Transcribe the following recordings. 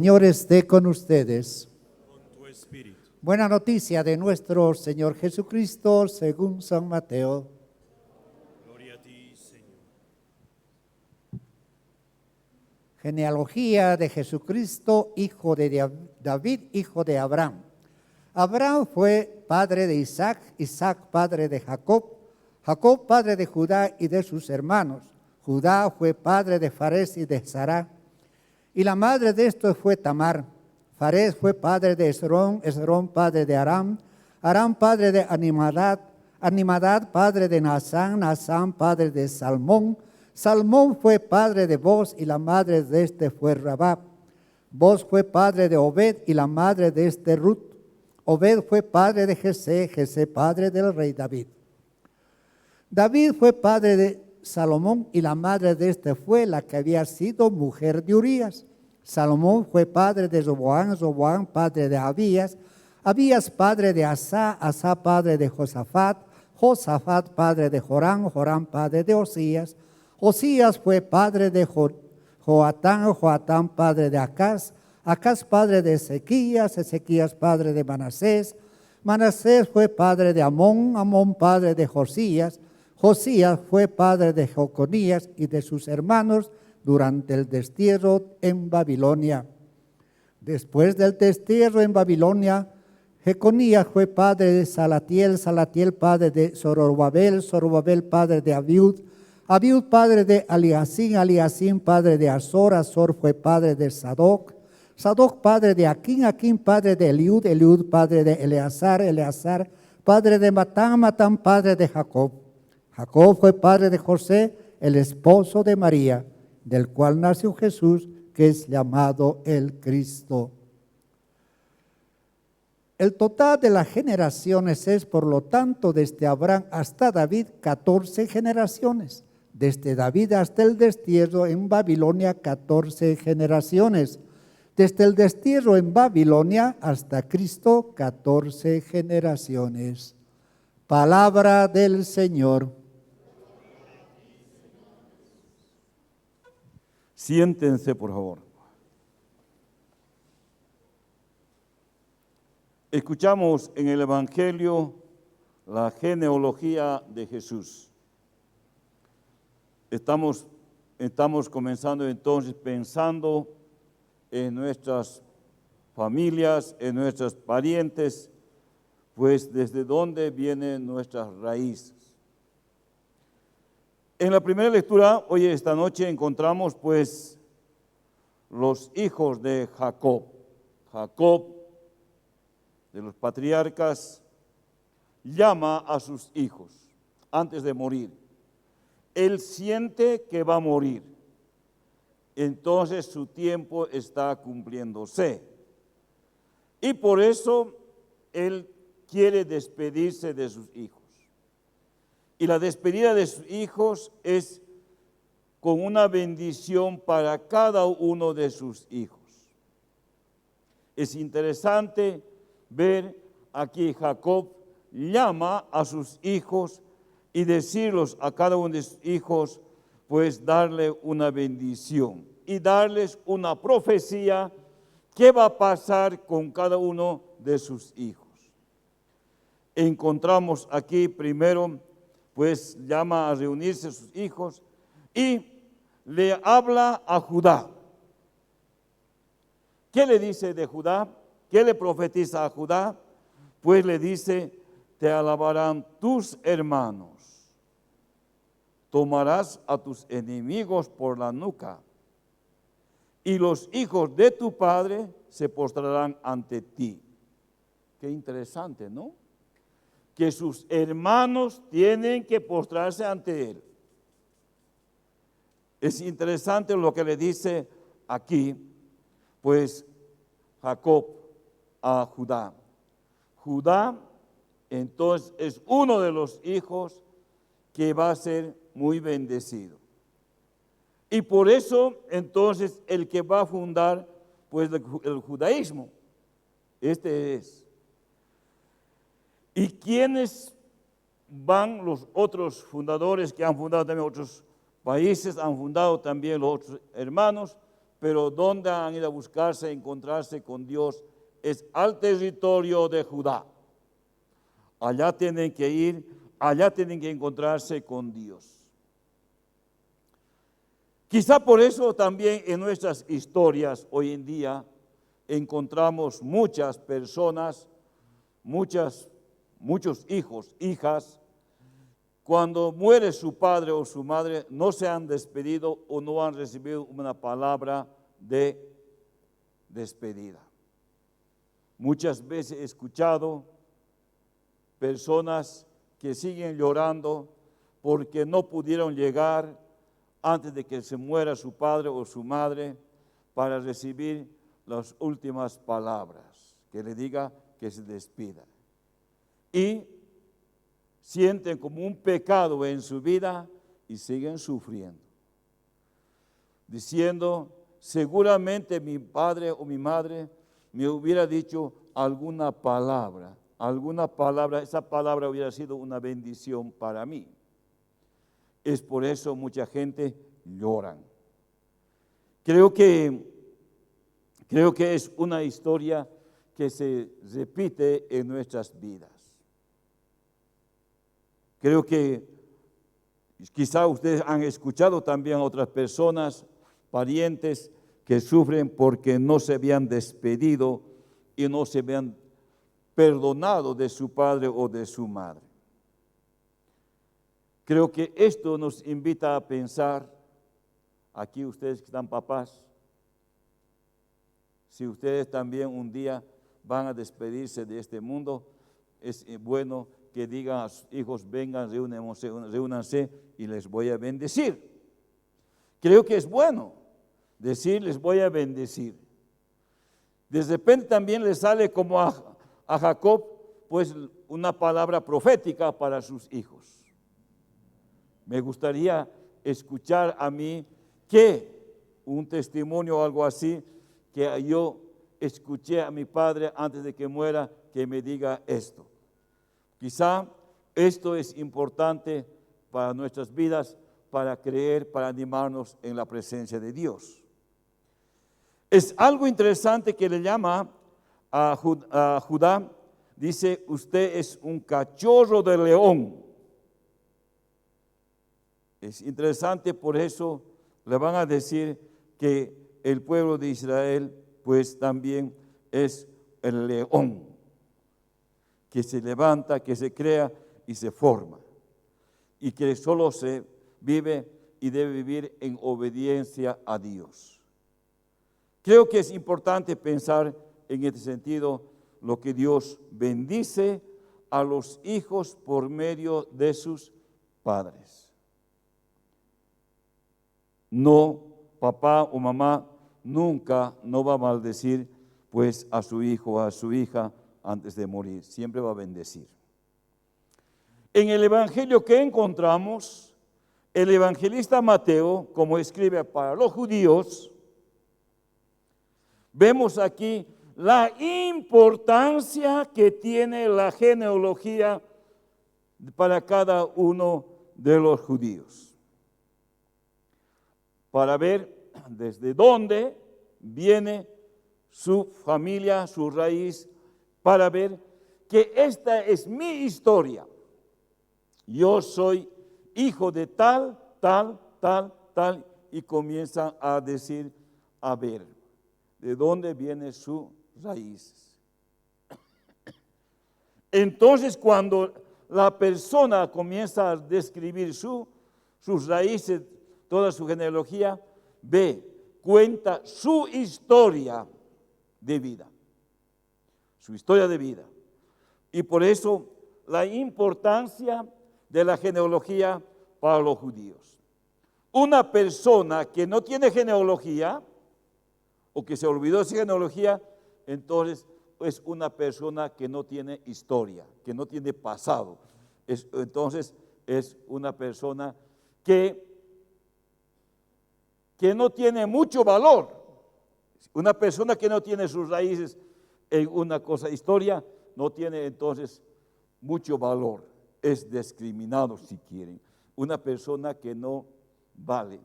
Señor esté con ustedes. Con tu espíritu. Buena noticia de nuestro Señor Jesucristo según San Mateo. Gloria a ti, Señor. Genealogía de Jesucristo, hijo de David, hijo de Abraham. Abraham fue padre de Isaac, Isaac padre de Jacob, Jacob padre de Judá y de sus hermanos. Judá fue padre de Fares y de Sará. Y la madre de estos fue Tamar. Fares fue padre de Esrón, Esrón padre de Aram, Aram padre de Animadad, Animadad padre de Naasán, Naasán padre de Salmón, Salmón fue padre de Boz y la madre de este fue Rabab. Boz fue padre de Obed y la madre de este Ruth. Obed fue padre de Jesé, Jesé padre del rey David. David fue padre de Salomón y la madre de este fue la que había sido mujer de Urías. Salomón fue padre de Roboam, Roboam padre de Abías, Abías padre de Asá, Asá padre de Josafat, Josafat padre de Joram, Joram padre de Osías, Osías fue padre de Joatán, Joatán padre de Acaz, Acaz padre de Ezequías, Ezequías padre de Manasés, Manasés fue padre de Amón, Amón padre de Josías, Josías fue padre de Jeconías y de sus hermanos durante el destierro en Babilonia. Después del destierro en Babilonia, Jeconías fue padre de Salatiel, Salatiel padre de Zorobabel, Zorobabel padre de Abiud, Abiud padre de Aliacín, Aliacín padre de Azor, Azor fue padre de Sadoc, Sadoc padre de Aquín, Aquín padre de Eliud, Eliud padre de Eleazar, Eleazar padre de Matán, Matán padre de Jacob. Jacob fue padre de José, el esposo de María, del cual nació Jesús, que es llamado el Cristo. El total de las generaciones es, por lo tanto, desde Abraham hasta David, 14 generaciones. Desde David hasta el destierro en Babilonia, 14 generaciones. Desde el destierro en Babilonia hasta Cristo, 14 generaciones. Palabra del Señor. Siéntense, por favor. Escuchamos en el Evangelio la genealogía de Jesús. Estamos comenzando entonces pensando en nuestras familias, en nuestros parientes, pues desde dónde vienen nuestras raíces. En la primera lectura, hoy esta noche, encontramos pues los hijos de Jacob. Jacob, de los patriarcas, llama a sus hijos antes de morir. Él siente que va a morir. Entonces su tiempo está cumpliéndose. Y por eso él quiere despedirse de sus hijos. Y la despedida de sus hijos es con una bendición para cada uno de sus hijos. Es interesante ver aquí Jacob llama a sus hijos y decirlos a cada uno de sus hijos, pues darle una bendición y darles una profecía qué va a pasar con cada uno de sus hijos. Encontramos aquí primero, pues llama a reunirse a sus hijos y le habla a Judá. ¿Qué le dice de Judá? ¿Qué le profetiza a Judá? Pues le dice, te alabarán tus hermanos, tomarás a tus enemigos por la nuca, y los hijos de tu padre se postrarán ante ti. Qué interesante, ¿no? Que sus hermanos tienen que postrarse ante él. Es interesante lo que le dice aquí, pues Jacob a Judá. Judá entonces es uno de los hijos que va a ser muy bendecido. Y por eso entonces el que va a fundar pues el judaísmo, este es. ¿Y quiénes van los otros fundadores que han fundado también otros países, han fundado también los otros hermanos? pero ¿dónde han ido a buscarse, encontrarse con Dios? Es al territorio de Judá. Allá tienen que ir, allá tienen que encontrarse con Dios. Quizá por eso también en nuestras historias hoy en día encontramos muchas personas, muchos hijos, hijas, cuando muere su padre o su madre, no se han despedido o no han recibido una palabra de despedida. Muchas veces he escuchado personas que siguen llorando porque no pudieron llegar antes de que se muera su padre o su madre para recibir las últimas palabras, que le diga que se despida. Y sienten como un pecado en su vida y siguen sufriendo, diciendo, seguramente mi padre o mi madre me hubiera dicho alguna palabra, esa palabra hubiera sido una bendición para mí. Es por eso mucha gente llora. Creo que es una historia que se repite en nuestras vidas. Creo que quizá ustedes han escuchado también a otras personas, parientes, que sufren porque no se habían despedido y no se habían perdonado de su padre o de su madre. Creo que esto nos invita a pensar, aquí ustedes que están papás, si ustedes también un día van a despedirse de este mundo, es bueno que digan a sus hijos, vengan, reúnanse y les voy a bendecir. Creo que es bueno decir, les voy a bendecir. De repente también les sale como a Jacob, pues una palabra profética para sus hijos. Me gustaría escuchar a mí que un testimonio o algo así, que yo escuché a mi padre antes de que muera, que me diga esto. Quizá esto es importante para nuestras vidas, para creer, para animarnos en la presencia de Dios. Es algo interesante que le llama a Judá, dice, usted es un cachorro de león. Es interesante, por eso le van a decir que el pueblo de Israel, pues también es el león, que se levanta, que se crea y se forma, y que solo se vive y debe vivir en obediencia a Dios. Creo que es importante pensar en este sentido lo que Dios bendice a los hijos por medio de sus padres. No, papá o mamá nunca no va a maldecir pues a su hijo o a su hija antes de morir, siempre va a bendecir. En el evangelio que encontramos, el evangelista Mateo, como escribe para los judíos, vemos aquí la importancia que tiene la genealogía para cada uno de los judíos. Para ver desde dónde viene su familia, su raíz, para ver que esta es mi historia. Yo soy hijo de tal, y comienzan a decir, a ver, ¿de dónde viene su raíz? Entonces, cuando la persona comienza a describir sus raíces, toda su genealogía, cuenta su historia de vida. Su historia de vida. Y por eso la importancia de la genealogía para los judíos. Una persona que no tiene genealogía, o que se olvidó de su genealogía, entonces es una persona que no tiene historia, que no tiene pasado. Entonces es una persona que no tiene mucho valor. Una persona que no tiene sus raíces en una cosa, historia, no tiene entonces mucho valor. Es discriminado, si quieren. Una persona que no vale.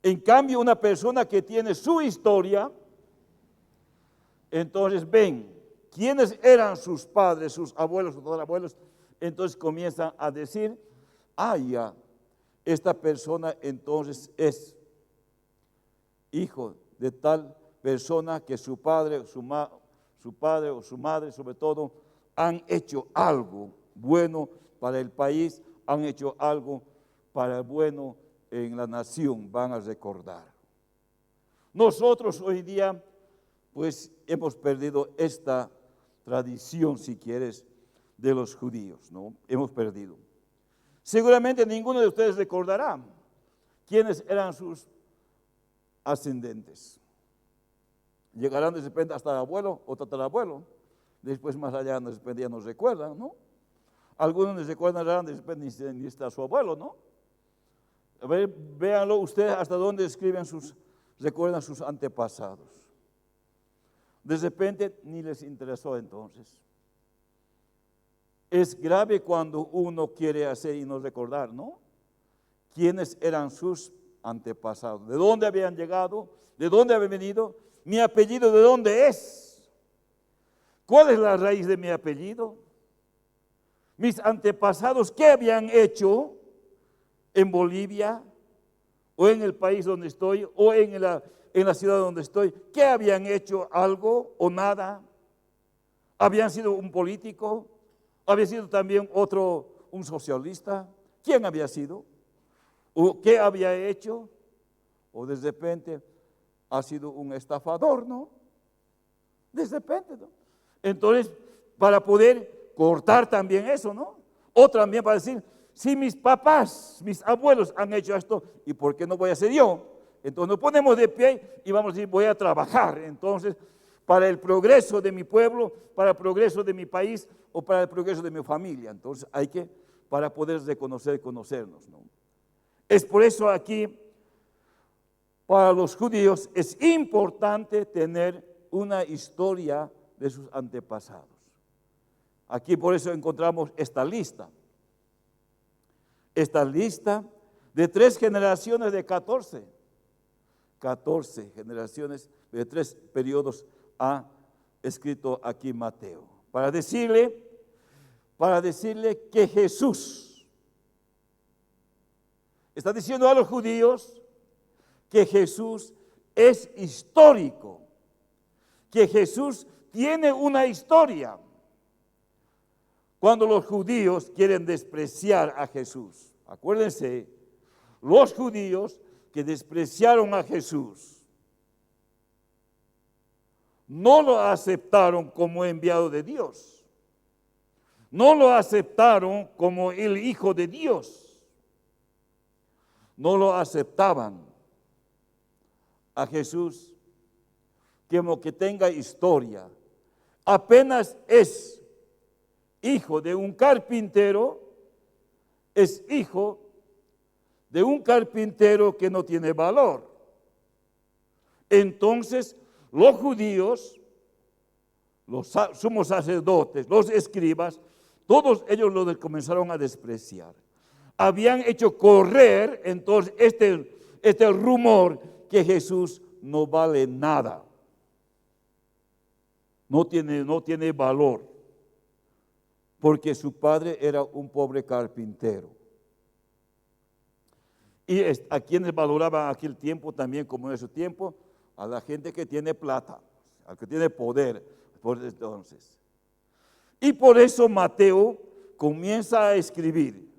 En cambio, una persona que tiene su historia, entonces ven quiénes eran sus padres, sus abuelos, sus tatarabuelos, entonces comienzan a decir, ya, esta persona entonces es hijo de tal persona que su padre, su padre o su madre sobre todo han hecho algo bueno para el país, han hecho algo para el bueno en la nación, van a recordar. Nosotros hoy día pues hemos perdido esta tradición, si quieres, de los judíos, ¿no? Hemos perdido. Seguramente ninguno de ustedes recordará quiénes eran sus ascendentes. Llegarán de repente hasta el abuelo o tatarabuelo, después más allá de repente ya no recuerdan, ¿no? Algunos ni recuerdan de repente ni está su abuelo, ¿no? A ver, véanlo ustedes hasta dónde recuerdan sus antepasados. De repente ni les interesó entonces. Es grave cuando uno quiere hacer y no recordar, ¿no? ¿Quiénes eran sus antepasados? ¿De dónde habían llegado? ¿De dónde habían venido? ¿Mi apellido de dónde es? ¿Cuál es la raíz de mi apellido? Mis antepasados, ¿qué habían hecho en Bolivia? ¿O en el país donde estoy? ¿O en la ciudad donde estoy? ¿Qué habían hecho? ¿Algo o nada? ¿Habían sido un político? ¿Había sido también un socialista? ¿Quién había sido? ¿O qué había hecho? ¿O de repente ha sido un estafador, no? De repente, ¿no? Entonces, para poder cortar también eso, ¿no? O también para decir, si mis papás, mis abuelos han hecho esto, ¿y por qué no voy a hacer yo? Entonces nos ponemos de pie y vamos a decir, voy a trabajar. Entonces, para el progreso de mi pueblo, para el progreso de mi país o para el progreso de mi familia. Entonces hay que, para poder reconocer y conocernos, ¿no? Es por eso aquí, para los judíos, es importante tener una historia de sus antepasados. Aquí por eso encontramos esta lista. Esta lista de 3 generaciones de 14 generaciones de 3 periodos ha escrito aquí Mateo, para decirle que Jesús está diciendo a los judíos que Jesús es histórico, que Jesús tiene una historia. Cuando los judíos quieren despreciar a Jesús, acuérdense, los judíos que despreciaron a Jesús, no lo aceptaron como enviado de Dios. No lo aceptaron como el Hijo de Dios. No lo aceptaban a Jesús como que tenga historia. Apenas es hijo de un carpintero, es hijo de un carpintero que no tiene valor. Entonces, los judíos, los sumos sacerdotes, los escribas, todos ellos lo comenzaron a despreciar. Habían hecho correr entonces este rumor que Jesús no vale nada. No tiene valor, porque su padre era un pobre carpintero. Y a quienes valoraban aquel tiempo también como en ese tiempo, a la gente que tiene plata, al que tiene poder, por entonces. Y por eso Mateo comienza a escribir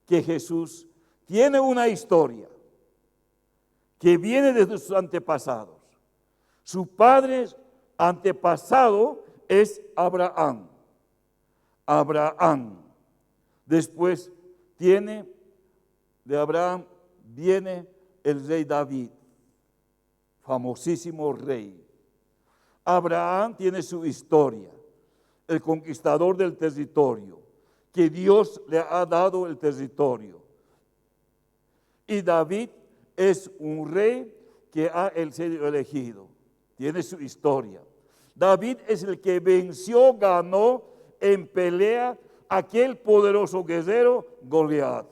que Jesús tiene una historia que viene desde sus antepasados. Su padre antepasado es Abraham. Abraham. Después de Abraham viene el rey David, famosísimo rey. Abraham tiene su historia, el conquistador del territorio, que Dios le ha dado el territorio. Y David es un rey que ha sido elegido, tiene su historia. David es el que ganó en pelea aquel poderoso guerrero Goliat.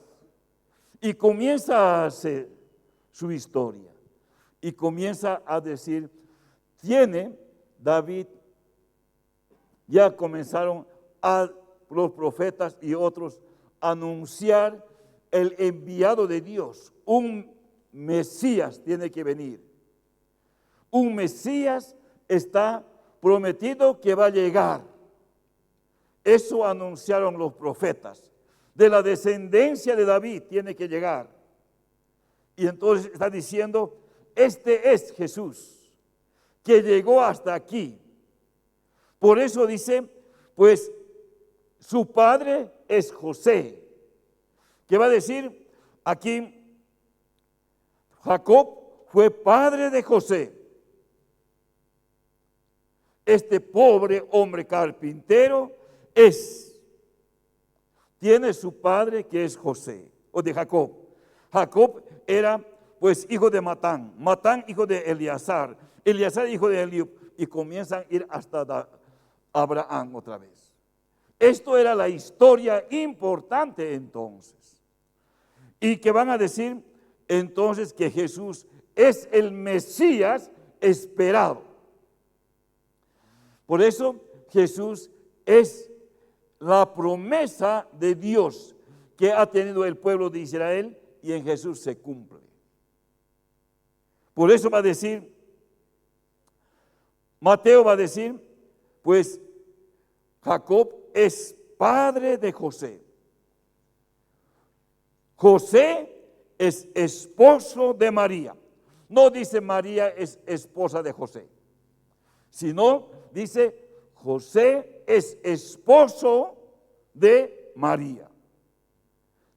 Y comienza a hacer su historia. Y comienza a decir, tiene David, ya comenzaron a los profetas y otros a anunciar el enviado de Dios. Un Mesías tiene que venir. Un Mesías está prometido que va a llegar. Eso anunciaron los profetas. De la descendencia de David tiene que llegar. Y entonces está diciendo, este es Jesús, que llegó hasta aquí. Por eso dice, pues su padre es José, que va a decir aquí, Jacob fue padre de José. Este pobre hombre carpintero tiene su padre que es José, o de Jacob. Jacob era pues hijo de Matán, Matán hijo de Eleazar, Eleazar hijo de Eliud, y comienzan a ir hasta Abraham otra vez. Esto era la historia importante entonces. Y que van a decir entonces que Jesús es el Mesías esperado. Por eso Jesús es la promesa de Dios que ha tenido el pueblo de Israel y en Jesús se cumple. Por eso va a decir, Mateo va a decir, pues Jacob es padre de José. José es esposo de María. No dice María es esposa de José, sino dice José es esposo de María,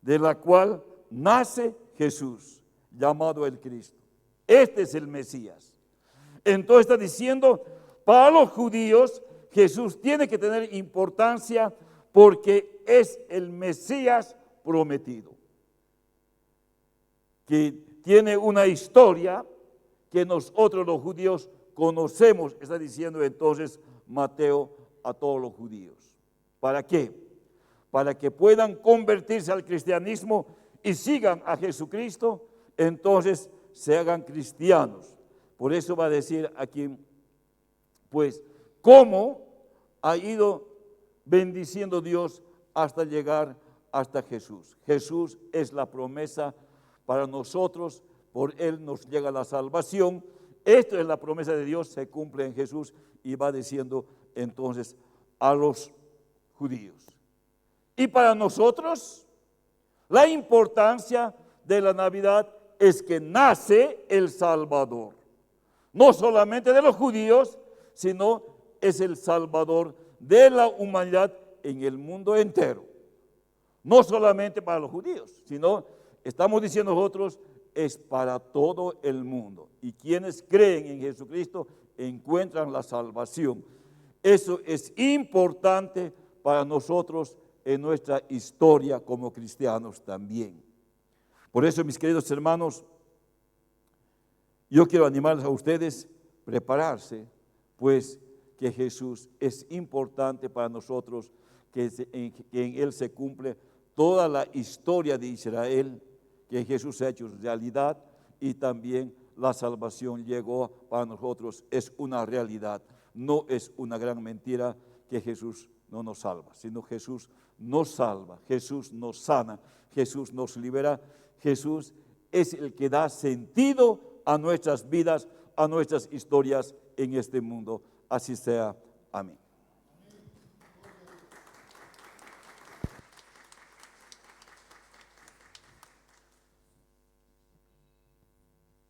de la cual nace Jesús, llamado el Cristo. Este es el Mesías. Entonces está diciendo, para los judíos, Jesús tiene que tener importancia porque es el Mesías prometido, que tiene una historia que nosotros los judíos conocemos, está diciendo entonces Mateo a todos los judíos. ¿Para qué? Para que puedan convertirse al cristianismo y sigan a Jesucristo, entonces se hagan cristianos. Por eso va a decir aquí, pues, cómo ha ido bendiciendo Dios hasta llegar hasta Jesús. Jesús es la promesa para nosotros, por Él nos llega la salvación. Esto es la promesa de Dios, se cumple en Jesús y va diciendo entonces a los judíos. Y para nosotros, la importancia de la Navidad es que nace el Salvador. No solamente de los judíos, sino es el Salvador de la humanidad en el mundo entero. No solamente para los judíos, sino estamos diciendo nosotros, es para todo el mundo. Y quienes creen en Jesucristo encuentran la salvación. Eso es importante para nosotros en nuestra historia como cristianos también. Por eso, mis queridos hermanos, yo quiero animarles a ustedes a prepararse, pues que Jesús es importante para nosotros, que en Él se cumple toda la historia de Israel, que Jesús ha hecho realidad y también la salvación llegó para nosotros, es una realidad, no es una gran mentira que Jesús no nos salva, sino Jesús nos salva, Jesús nos sana, Jesús nos libera, Jesús es el que da sentido a nuestras vidas, a nuestras historias en este mundo. Así sea. Amén.